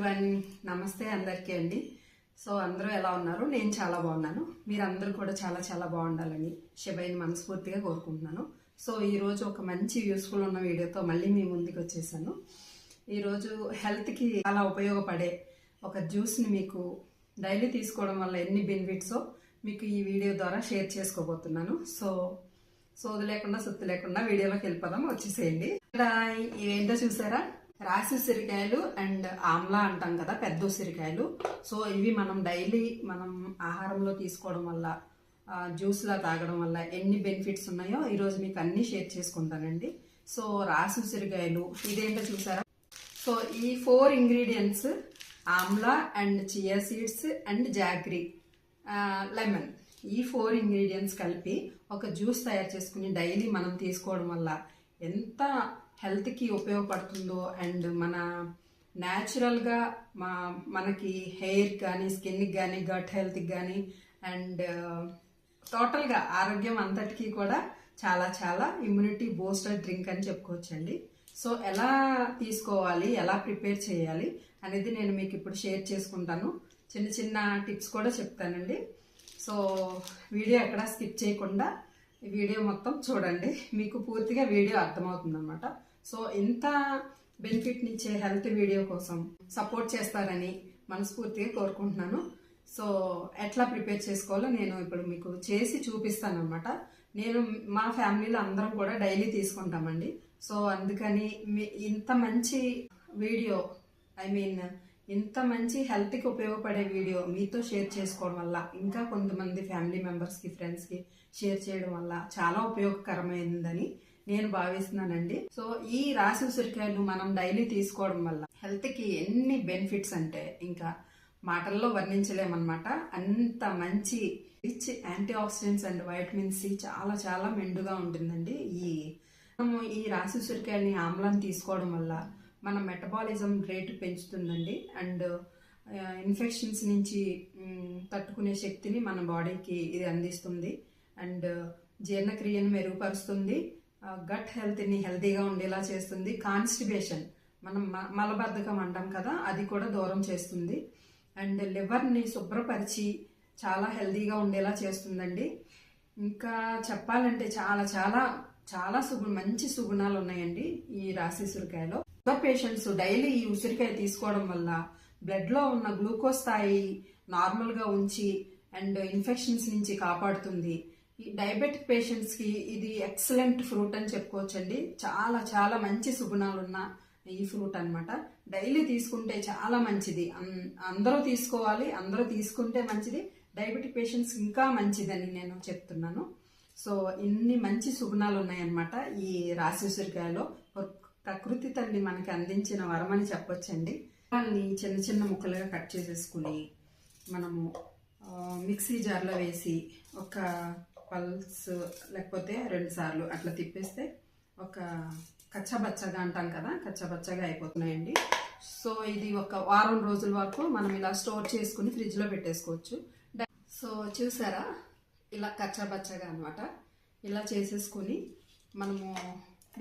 Everyone, నమస్తే అందరికీ అండి. సో అందరూ ఎలా ఉన్నారు? నేను చాలా బాగున్నాను. మీరందరూ కూడా చాలా చాలా బాగుండాలని శివయ్యని మనస్ఫూర్తిగా కోరుకుంటున్నాను. సో ఈరోజు ఒక మంచి యూస్ఫుల్ ఉన్న వీడియోతో మళ్ళీ మీ ముందుకు వచ్చేసాను. ఈరోజు హెల్త్కి చాలా ఉపయోగపడే ఒక జ్యూస్ని మీకు డైలీ తీసుకోవడం వల్ల ఎన్ని బెనిఫిట్సో మీకు ఈ వీడియో ద్వారా షేర్ చేసుకోబోతున్నాను. సో సోది లేకుండా సుత్తి లేకుండా వీడియోలోకి వెళ్ళిపోదాం, వచ్చేసేయండి. ఇక్కడ ఇవేంటో చూసారా? రాసి ఉసిరికాయలు అండ్ ఆమ్లా అంటాం కదా, పెద్ద ఉసిరికాయలు. సో ఇవి మనం డైలీ ఆహారంలో తీసుకోవడం వల్ల, జ్యూస్లా తాగడం వల్ల ఎన్ని బెనిఫిట్స్ ఉన్నాయో ఈరోజు మీకు అన్ని షేర్ చేసుకుంటానండి. సో రాసి ఉసిరికాయలు ఇదేంటో చూసారా? సో ఈ 4 ingredients Amla and chia seeds and jaggery, lemon, ఈ 4 ఇంగ్రీడియంట్స్ కలిపి ఒక జ్యూస్ తయారు చేసుకుని డైలీ మనం తీసుకోవడం వల్ల ఎంత హెల్త్కి ఉపయోగపడుతుందో అండ్ మన న్యాచురల్గా మనకి హెయిర్ కానీ, స్కిన్కి కానీ, గట్ హెల్త్కి కానీ అండ్ టోటల్గా ఆరోగ్యం అంతటికీ కూడా చాలా చాలా ఇమ్యూనిటీ బూస్టర్ డ్రింక్ అని చెప్పుకోవచ్చండి. సో ఎలా తీసుకోవాలి, ఎలా ప్రిపేర్ చేయాలి అనేది నేను మీకు ఇప్పుడు షేర్ చేసుకుంటాను. చిన్న చిన్న టిప్స్ కూడా చెప్తానండి. సో వీడియో ఎక్కడా స్కిప్ చేయకుండా ఈ వీడియో మొత్తం చూడండి, మీకు పూర్తిగా వీడియో అర్థమవుతుంది అనమాట. సో ఇంత బెనిఫిట్నిచ్చే హెల్త్ వీడియో కోసం సపోర్ట్ చేస్తారని మనస్ఫూర్తిగా కోరుకుంటున్నాను. సో ఎట్లా ప్రిపేర్ చేసుకోవాలో నేను ఇప్పుడు మీకు చేసి చూపిస్తాను అనమాట. నేను మా ఫ్యామిలీలో అందరం కూడా డైలీ తీసుకుంటామండి. సో అందుకని ఇంత మంచి వీడియో, ఇంత మంచి హెల్త్కి ఉపయోగపడే వీడియో మీతో షేర్ చేసుకోవడం వల్ల, ఇంకా కొంతమంది ఫ్యామిలీ మెంబర్స్కి, ఫ్రెండ్స్కి షేర్ చేయడం వల్ల చాలా ఉపయోగకరమైందని నేను భావిస్తున్నానండి. సో ఈ రాసి ఉసిరికాయలు మనం డైలీ తీసుకోవడం వల్ల హెల్త్కి ఎన్ని బెనిఫిట్స్ అంటే ఇంకా మాటల్లో వర్ణించలేమన్నమాట. అంత మంచి rich antioxidants and vitamin C చాలా చాలా మెండుగా ఉంటుందండి. మనము ఈ రాసి ఉసిరికాయలని, ఆమ్లాన్ని తీసుకోవడం వల్ల మన మెటబాలిజం రేటు పెంచుతుందండి అండ్ ఇన్ఫెక్షన్స్ నుంచి తట్టుకునే శక్తిని మన బాడీకి ఇది అందిస్తుంది అండ్ జీర్ణక్రియను మెరుగుపరుస్తుంది, గట్ హెల్త్ని హెల్తీగా ఉండేలా చేస్తుంది, కాన్స్టిపేషన్, మనం మలబద్ధకం అంటాం కదా, అది కూడా దూరం చేస్తుంది అండ్ లివర్ని శుభ్రపరిచి చాలా హెల్తీగా ఉండేలా చేస్తుందండి. ఇంకా చెప్పాలంటే చాలా చాలా చాలా మంచి సుగుణాలు ఉన్నాయండి ఈ రాసి ఉసిరికాయలో. షుగర్ పేషెంట్స్ డైలీ ఈ ఉసిరికాయ తీసుకోవడం వల్ల బ్లడ్లో ఉన్న గ్లూకోజ్ స్థాయి నార్మల్గా ఉంచి అండ్ ఇన్ఫెక్షన్స్ నుంచి కాపాడుతుంది. ఈ డయాబెటిక్ పేషెంట్స్కి ఇది ఎక్సలెంట్ ఫ్రూట్ అని చెప్పుకోవచ్చండి. చాలా చాలా మంచి సుగుణాలున్న ఈ ఫ్రూట్ అనమాట. డైలీ తీసుకుంటే చాలా మంచిది, అందరూ తీసుకోవాలి, అందరూ తీసుకుంటే మంచిది, డయాబెటిక్ పేషెంట్స్ ఇంకా మంచిదని నేను చెప్తున్నాను. సో ఇన్ని మంచి సుగుణాలు ఉన్నాయన్నమాట ఈ రాసి ఉసిరికాయలో. ప్రకృతి తల్లి మనకి అందించిన వరమని చెప్పొచ్చండి. దాన్ని చిన్న చిన్న ముక్కలుగా కట్ చేసేసుకుని మనము మిక్సీ జార్లో వేసి ఒక పల్స్ లేకపోతే 2 సార్లు అట్లా తిప్పేస్తే ఒక కచ్చబచ్చగా అంటాం కదా, కచ్చబచ్చగా అయిపోతున్నాయండి. సో ఇది ఒక వారం రోజుల వరకు మనం ఇలా స్టోర్ చేసుకుని ఫ్రిడ్జ్లో పెట్టేసుకోవచ్చు. సో చూసారా, ఇలా కచ్చబచ్చగా అనమాట. ఇలా చేసేసుకుని మనము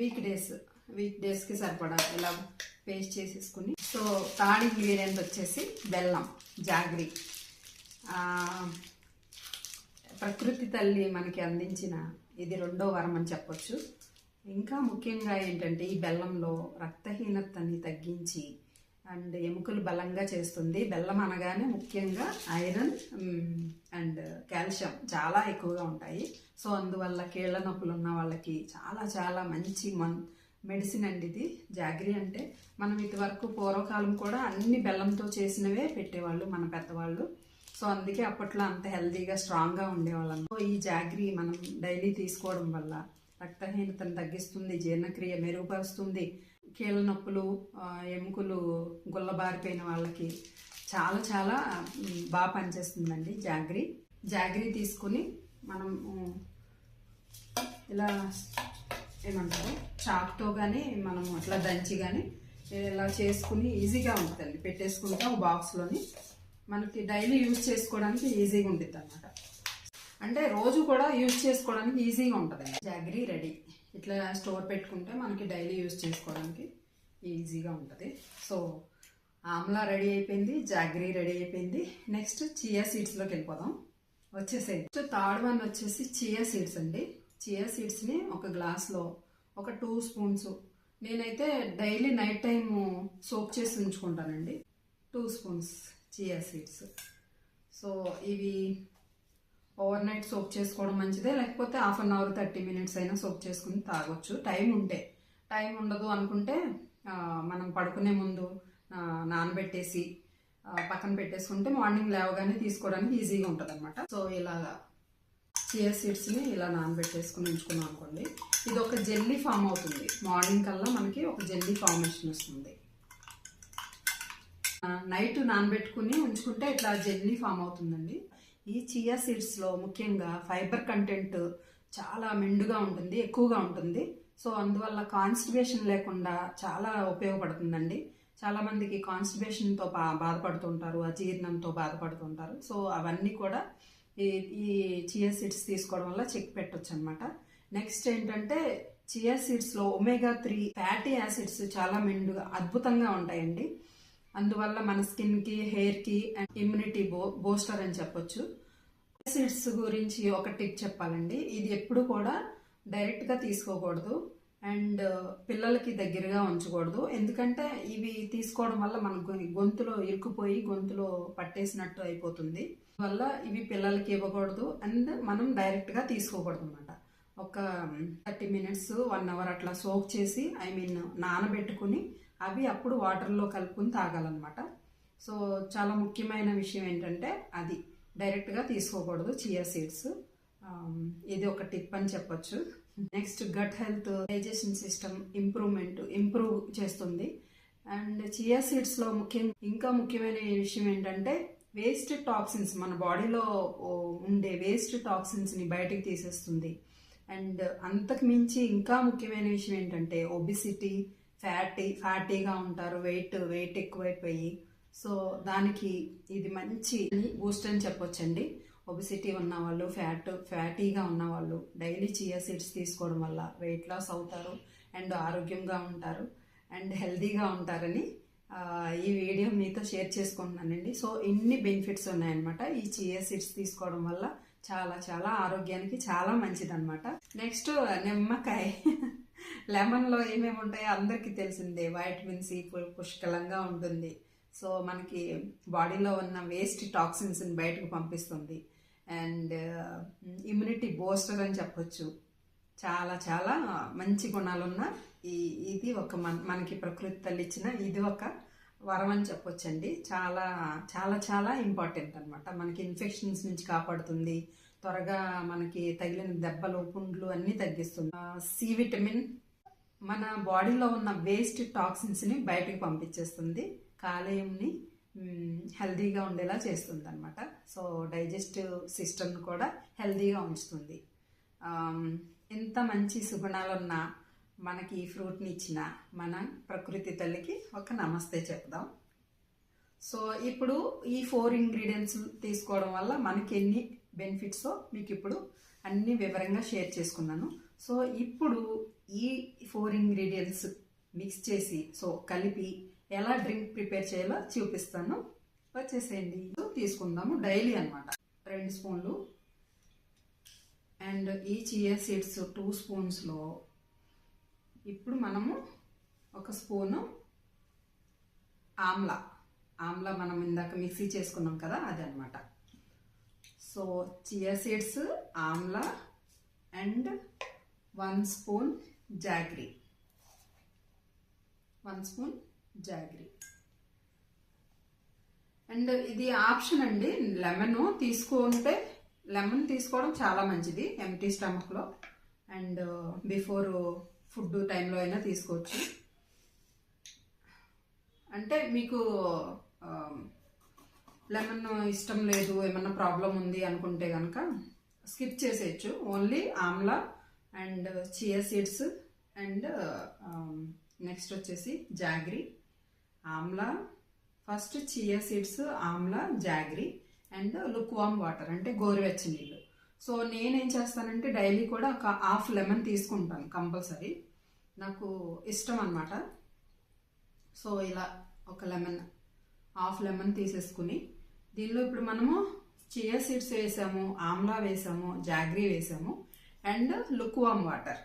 వీక్ డేస్కి సరిపడా ఇలా పేస్ట్ చేసేసుకుని. సో థర్డ్ ఇంగ్రీడియంట్ వచ్చేసి బెల్లం, జాగ్రీ. ప్రకృతి తల్లి మనకి అందించిన ఇది 2వ వరం అని చెప్పొచ్చు. ఇంకా ముఖ్యంగా ఏంటంటే ఈ బెల్లంలో రక్తహీనతని తగ్గించి అండ్ ఎముకలు బలంగా చేస్తుంది. బెల్లం అనగానే ముఖ్యంగా ఐరన్ అండ్ కాల్షియం చాలా ఎక్కువగా ఉంటాయి. సో అందువల్ల కీళ్ళ నొప్పులు ఉన్న వాళ్ళకి చాలా చాలా మంచి మెడిసిన్ అండి ఇది జాగ్రీ అంటే. మనం ఇదివరకు పూర్వకాలం కూడా అన్ని బెల్లంతో చేసినవే పెట్టేవాళ్ళు మన పెద్దవాళ్ళు. సో అందుకే అప్పట్లో అంత హెల్తీగా స్ట్రాంగ్గా ఉండేవాళ్ళం. సో ఈ జాగ్రీ మనం డైలీ తీసుకోవడం వల్ల రక్తహీనతను తగ్గిస్తుంది, జీర్ణక్రియ మెరుగుపరుస్తుంది, కీళ్ళ నొప్పులు, ఎముకలు గుల్లబారిపోయిన వాళ్ళకి చాలా చాలా బాగా పనిచేస్తుందండి జాగ్రీ తీసుకుని మనం ఇలా ఏమంటారు చాక్తో కానీ మనం అట్లా దంచి కానీ ఇలా చేసుకుని ఈజీగా ఉంటుందండి. పెట్టేసుకుంటే ఒక బాక్స్లోని మనకి డైలీ యూజ్ చేసుకోవడానికి ఈజీగా ఉంటుంది అన్నమాట. అంటే రోజు కూడా యూజ్ చేసుకోవడానికి ఈజీగా ఉంటుంది. Jaggery ready. ఇట్లా స్టోర్ పెట్టుకుంటే మనకి డైలీ యూజ్ చేసుకోవడానికి ఈజీగా ఉంటుంది. సో ఆమ్లా రెడీ అయిపోయింది, జాగరీ రెడీ అయిపోయింది. నెక్స్ట్ చియా సీడ్స్లోకి వెళ్ళిపోదాం. వచ్చేసేది థర్డ్ వన్ వచ్చేసి చియా సీడ్స్ అండి. చియా సీడ్స్ని ఒక గ్లాస్లో ఒక 2 స్పూన్స్, నేనైతే డైలీ నైట్ టైం సోక్ చేసి ఉంచుకుంటానండి. 2 స్పూన్స్ చియా సీడ్స్. సో ఇవి ఓవర్ నైట్ సోక్ చేసుకోవడం మంచిదే, లేకపోతే హాఫ్ అన్ అవర్ 30 మినిట్స్ అయినా సోక్ చేసుకుని తాగొచ్చు. టైం ఉంటే. టైం ఉండదు అనుకుంటే మనం పడుకునే ముందు నానబెట్టేసి పక్కన పెట్టేసుకుంటే మార్నింగ్ లేవగానే తీసుకోవడానికి ఈజీగా ఉంటుంది అనమాట. సో ఇలాగా చియా సీడ్స్ని ఇలా నానబెట్టేసుకుని ఉంచుకున్నాం అనుకోండి, ఇది ఒక జెల్లీ ఫామ్ అవుతుంది. మార్నింగ్ కల్లా మనకి ఒక జెల్లీ ఫార్మేషన్ వస్తుంది. నైట్ నానబెట్టుకుని ఉంచుకుంటే ఇట్లా జెల్లీ ఫామ్ అవుతుందండి. ఈ చియా సీడ్స్లో ముఖ్యంగా ఫైబర్ కంటెంట్ చాలా మెండుగా ఉంటుంది, ఎక్కువగా ఉంటుంది. సో అందువల్ల కాన్స్టిపేషన్ లేకుండా చాలా ఉపయోగపడుతుందండి. చాలామందికి కాన్స్టిపేషన్తో బాధపడుతుంటారు, అజీర్ణంతో బాధపడుతుంటారు. సో అవన్నీ కూడా ఈ చియా సీడ్స్ తీసుకోవడం వల్ల చెక్ పెట్టొచ్చు అనమాట. నెక్స్ట్ ఏంటంటే చియా సీడ్స్లో ఒమేగా 3 ఫ్యాటీ యాసిడ్స్ చాలా మెండుగా అద్భుతంగా ఉంటాయండి. అందువల్ల మన స్కిన్కి, హెయిర్కి అండ్ ఇమ్యూనిటీ బూస్టర్ అని చెప్పొచ్చు. సీడ్స్ గురించి ఒక టిప్ చెప్పాలండి. ఇది ఎప్పుడు కూడా డైరెక్ట్గా తీసుకోకూడదు అండ్ పిల్లలకి దగ్గరగా ఉంచకూడదు. ఎందుకంటే ఇవి తీసుకోవడం వల్ల మన గొంతులో ఇరుక్కుపోయి గొంతులో పట్టేసినట్టు అయిపోతుంది. వల్ల ఇవి పిల్లలకి ఇవ్వకూడదు అండ్ మనం డైరెక్ట్గా తీసుకోకూడదు అనమాట. ఒక 30 మినిట్స్ 1 అవర్ అట్లా సోక్ చేసి నానబెట్టుకుని అవి అప్పుడు వాటర్లో కలుపుకుని తాగాలన్నమాట. సో చాలా ముఖ్యమైన విషయం ఏంటంటే అది డైరెక్ట్గా తీసుకోకూడదు చియా సీడ్స్. ఇది ఒక టిప్ అని చెప్పొచ్చు. Next gut health, digestion system improve చేస్తుంది. అండ్ చియా సీడ్స్లో ఇంకా ముఖ్యమైన విషయం ఏంటంటే వేస్ట్ టాక్సిన్స్, మన బాడీలో ఉండే వేస్ట్ టాక్సిన్స్ని బయటికి తీసేస్తుంది. అండ్ అంతకు మించి ఇంకా ముఖ్యమైన విషయం ఏంటంటే ఒబిసిటీ, ఫ్యాటీగా ఉంటారు, వెయిట్ ఎక్కువైపోయి. సో దానికి ఇది మంచి బూస్ట్ అని చెప్పొచ్చండి. ఒబిసిటీ ఉన్నవాళ్ళు, ఫ్యాటీగా ఉన్నవాళ్ళు డైలీ చియా సీడ్స్ తీసుకోవడం వల్ల వెయిట్ లాస్ అవుతారు అండ్ ఆరోగ్యంగా ఉంటారు అండ్ హెల్దీగా ఉంటారని ఈ వీడియో మీతో షేర్ చేసుకుంటున్నానండి. సో ఇన్ని బెనిఫిట్స్ ఉన్నాయన్నమాట ఈ చియా సీడ్స్ తీసుకోవడం వల్ల. చాలా చాలా ఆరోగ్యానికి చాలా మంచిదన్నమాట. నెక్స్ట్ నిమ్మకాయ. లెమన్లో ఏమేమి ఉంటాయో అందరికీ తెలిసిందే. వైటమిన్ సి పుష్కలంగా ఉంటుంది. సో మనకి బాడీలో ఉన్న వేస్ట్ టాక్సిన్స్ని బయటకు పంపిస్తుంది అండ్ ఇమ్యూనిటీ బూస్టర్ అని చెప్పొచ్చు. చాలా చాలా మంచి గుణాలున్న ఇది ఒక మనకి ప్రకృతి తల్లి ఇచ్చిన ఇది ఒక వరం అని చెప్పొచ్చండి. చాలా చాలా చాలా ఇంపార్టెంట్ అనమాట. మనకి ఇన్ఫెక్షన్స్ నుంచి కాపాడుతుంది, త్వరగా మనకి తగిలిన దెబ్బలు, పుండ్లు అన్నీ తగ్గిస్తుంది. సి విటమిన్ మన బాడీలో ఉన్న వేస్ట్ టాక్సిన్స్ని బయటకు పంపించేస్తుంది, కాలేయంని హెల్దీగా ఉండేలా చేస్తుంది అనమాట. సో డైజెస్టివ్ సిస్టమ్ని కూడా హెల్దీగా ఉంచుతుంది. ఎంత మంచి సుగుణాలున్న మనకి ఈ ఫ్రూట్ని ఇచ్చిన మన ప్రకృతి తల్లికి ఒక నమస్తే చెప్దాం. సో ఇప్పుడు ఈ 4 ఇంగ్రీడియంట్స్ తీసుకోవడం వల్ల మనకి ఎన్ని బెనిఫిట్సో మీకు ఇప్పుడు అన్ని వివరంగా షేర్ చేసుకున్నాను. సో ఇప్పుడు ఈ 4 ఇంగ్రీడియంట్స్ మిక్స్ చేసి కలిపి ఎలా డ్రింక్ ప్రిపేర్ చేయాలో చూపిస్తాను. వచ్చేసేయండి. తీసుకుందాము డైలీ అనమాట. 2 స్పూన్లు అండ్ ఈ చియా సీడ్స్ 2 స్పూన్స్లో ఇప్పుడు మనము 1 స్పూను ఆమ్లా మనం ఇందాక మిక్సీ చేసుకున్నాం కదా అది అనమాట. So chia seeds, Amla and 1 spoon jaggery. 1 spoon jaggery. And ఇది ఆప్షన్ అండి. లెమన్ తీసుకోవడం చాలా మంచిది ఎంటీ స్టమక్లో అండ్ బిఫోర్ ఫుడ్ టైంలో అయినా తీసుకోవచ్చు. అంటే మీకు లెమన్ ఇష్టం లేదు, ఏమన్నా ప్రాబ్లం ఉంది అనుకుంటే కనుక స్కిప్ చేసేయచ్చు. Only amla and chia seeds and next వచ్చేసి jaggery, amla, first chia seeds, amla, jaggery and lukewarm water అంటే గోరువెచ్చని నీళ్ళు. సో నేనేం చేస్తానంటే డైలీ కూడా ఒక హాఫ్ లెమన్ తీసుకుంటాను కంపల్సరీ, నాకు ఇష్టం అన్నమాట. సో ఇలా ఒక లెమన్ హాఫ్ లెమన్ తీసేసుకుని దీనిలో ఇప్పుడు మనము చియా సీడ్స్ వేసాము, ఆమ్లా వేసాము, జాగ్రీ వేసాము and lukewarm water.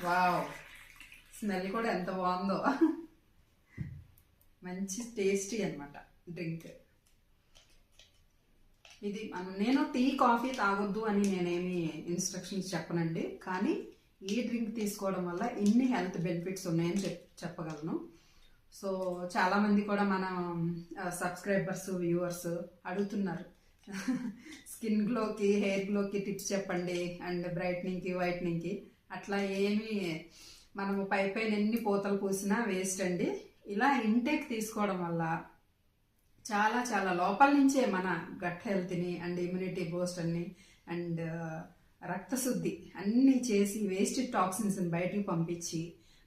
Wow, smell కూడా ఎంత బాగుందో. మంచి టేస్టీ అన్నమాట డ్రింక్ ఇది. నేను టీ కాఫీ తాగొద్దు అని నేనేమి ఇన్స్ట్రక్షన్స్ చెప్పనండి, కానీ ఈ డ్రింక్ తీసుకోవడం వల్ల ఇన్ని హెల్త్ బెనిఫిట్స్ ఉన్నాయని చెప్పగలను. సో చాలామంది కూడా మన సబ్స్క్రైబర్స్, వ్యూవర్స్ అడుగుతున్నారు స్కిన్ గ్లోకి, హెయిర్ గ్లోకి టిప్స్ చెప్పండి అండ్ బ్రైట్నింగ్కి, వైట్నింగ్కి. అట్లా ఏమి మనము పైన ఎన్ని పూతలు పూసినా వేస్ట్ అండి. ఇలా ఇంటేక్ తీసుకోవడం వల్ల చాలా చాలా లోపల నుంచే మన గట్ హెల్త్ని అండ్ ఇమ్యూనిటీ బూస్ట్ అన్ని అండ్ రక్తశుద్ధి అన్నీ చేసి వేస్ట్ టాక్సిన్స్ని బయటికి పంపించి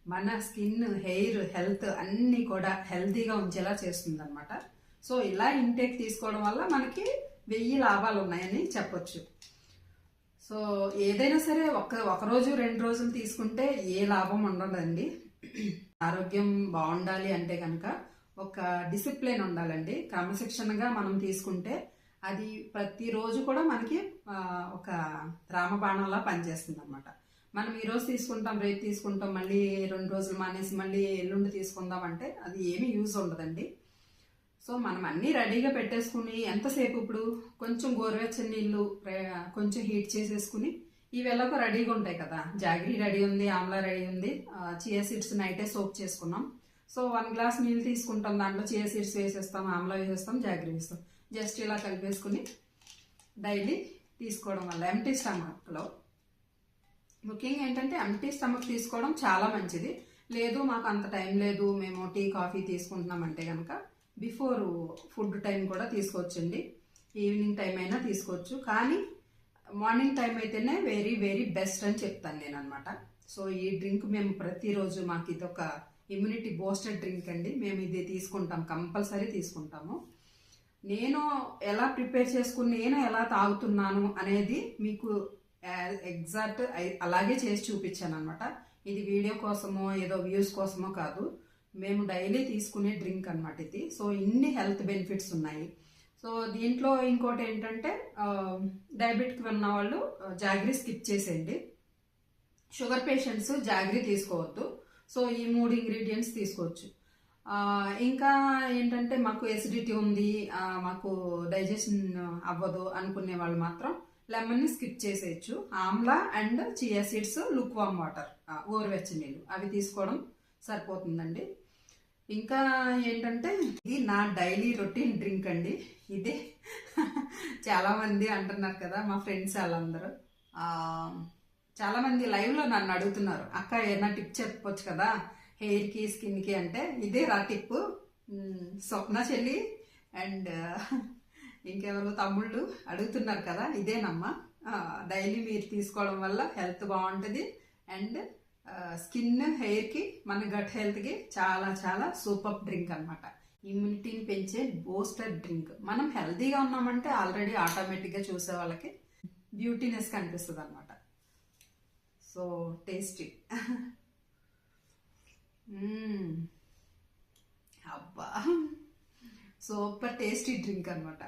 మన స్కిన్, హెయిర్, హెల్త్ అన్నీ కూడా హెల్తీగా ఉంచేలా చేస్తుంది అనమాట. సో ఇలా ఇంటేక్ తీసుకోవడం వల్ల మనకి 1000 లాభాలు ఉన్నాయని చెప్పొచ్చు. సో ఏదైనా సరే ఒక రోజు 2 రోజులు తీసుకుంటే ఏ లాభం ఉండదండి. ఆరోగ్యం బాగుండాలి అంటే కనుక ఒక డిసిప్లిన్ ఉండాలండి. క్రమశిక్షణగా మనం తీసుకుంటే అది ప్రతిరోజు కూడా మనకి ఒక రామబాణంలా పనిచేస్తుంది అనమాట. మనం ఈరోజు తీసుకుంటాం, రేపు తీసుకుంటాం, మళ్ళీ 2 రోజులు మానేసి మళ్ళీ ఎల్లుండి తీసుకుందాం అంటే అది ఏమీ యూజ్ ఉండదండి. సో మనం అన్నీ రెడీగా పెట్టేసుకుని ఎంతసేపు ఇప్పుడు కొంచెం గోరువెచ్చని నీళ్ళు కొంచెం హీట్ చేసేసుకుని ఇవెలాగో రెడీగా ఉంటాయి కదా. జాగ్రీ రెడీ ఉంది, ఆమ్లా రెడీ ఉంది, చియా సీడ్స్ నైటే సోక్ చేసుకున్నాం. సో 1 గ్లాస్ నీళ్ళు తీసుకుంటాం, దాంట్లో చియా సీడ్స్ వేసేస్తాం, ఆమ్లా వేసేస్తాం, జాగ్రీ వేస్తాం. జస్ట్ ఇలా కలిపేసుకుని డైలీ తీసుకోవడం వల్ల ఎంటీ స్టమక్లో, ముఖ్యంగా ఏంటంటే ఎంటీ స్టమక్ తీసుకోవడం చాలా మంచిది. లేదు మాకు అంత టైం లేదు, మేము టీ కాఫీ తీసుకుంటున్నాం అంటే కనుక బిఫోర్ ఫుడ్ టైం కూడా తీసుకోవచ్చండి. ఈవినింగ్ టైం అయినా తీసుకోవచ్చు, కానీ మార్నింగ్ టైం అయితేనే వెరీ వెరీ బెస్ట్ అని చెప్తాను నేను అనమాట. సో ఈ డ్రింక్ మేము ప్రతిరోజు, మాకు ఇది ఒక ఇమ్యూనిటీ బూస్టర్ డ్రింక్ అండి. మేము ఇది తీసుకుంటాం, కంపల్సరీ తీసుకుంటాము. నేను ఎలా ప్రిపేర్ చేసుకుని నేను ఎలా తాగుతున్నాను అనేది మీకు ఎగ్జాక్ట్ అలాగే చేసి చూపించాను అనమాట. ఇది వీడియో కోసమో ఏదో వ్యూస్ కోసమో కాదు, మేము డైలీ తీసుకునే డ్రింక్ అనమాట ఇది. సో ఇన్ని హెల్త్ బెనిఫిట్స్ ఉన్నాయి. సో దీంట్లో ఇంకోటి ఏంటంటే డయాబెటిక్ ఉన్న వాళ్ళు జాగ్రీ స్కిప్ చేసేయండి. షుగర్ పేషెంట్స్ జాగ్రీ తీసుకోవద్దు. సో ఈ 3 ఇంగ్రీడియంట్స్ తీసుకోవచ్చు. ఇంకా ఏంటంటే మాకు ఎసిడిటీ ఉంది, మాకు డైజెషన్ అవ్వదు అనుకునే వాళ్ళు మాత్రం లెమన్ని స్కిప్ చేసేయచ్చు. Amla and chia seeds, lukewarm water, గోరువెచ్చని నీళ్ళు అవి తీసుకోవడం సరిపోతుందండి. ఇంకా ఏంటంటే ఇది నా డైలీ రొటీన్ డ్రింక్ అండి. ఇదే చాలామంది అంటున్నారు కదా, మా ఫ్రెండ్స్ వాళ్ళందరూ చాలామంది లైవ్లో నన్ను అడుగుతున్నారు, అక్క ఏదైనా టిప్ చెప్పొచ్చు కదా హెయిర్కి, స్కిన్కి అంటే ఇదే రా టిప్. స్వప్న చెల్లి అండ్ ఇంకెవరు తమ్ముళ్ళు అడుగుతున్నారు కదా, ఇదేనమ్మా. డైలీ మీరు తీసుకోవడం వల్ల హెల్త్ బాగుంటుంది అండ్ స్కిన్, హెయిర్కి, మన గట్ హెల్త్కి చాలా చాలా సూపర్ డ్రింక్ అనమాట. ఇమ్యూనిటీని పెంచే బూస్టర్ డ్రింక్. మనం హెల్తీగా ఉన్నామంటే ఆల్రెడీ ఆటోమేటిక్గా చూసే వాళ్ళకి బ్యూటీనెస్ కనిపిస్తుంది అనమాట. So tasty. అబ్బా, సూపర్ టేస్టీ డ్రింక్ అనమాట.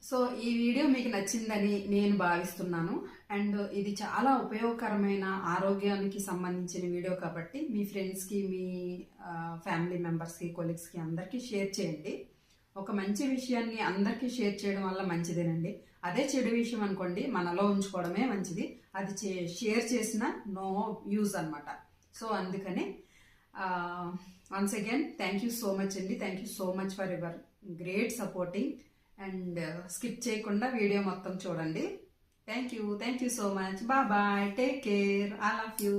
సో ఈ వీడియో మీకు నచ్చిందని నేను భావిస్తున్నాను. అండ్ ఇది చాలా ఉపయోగకరమైన ఆరోగ్యానికి సంబంధించిన వీడియో కాబట్టి మీ ఫ్రెండ్స్కి, మీ ఫ్యామిలీ మెంబర్స్కి, కొలీగ్స్కి అందరికీ షేర్ చేయండి. ఒక మంచి విషయాన్ని అందరికీ షేర్ చేయడం వల్ల మంచిదేనండి. అదే చెడు విషయం అనుకోండి, మనలో ఉంచుకోవడమే మంచిది. అది షేర్ చేసిన నో యూజ్ అనమాట. సో అందుకని once again thank you so much అండి. Thank you so much for your great supporting. అండ్ స్కిప్ చేయకుండా వీడియో మొత్తం చూడండి. Thank you so much. Bye, take care, I love you.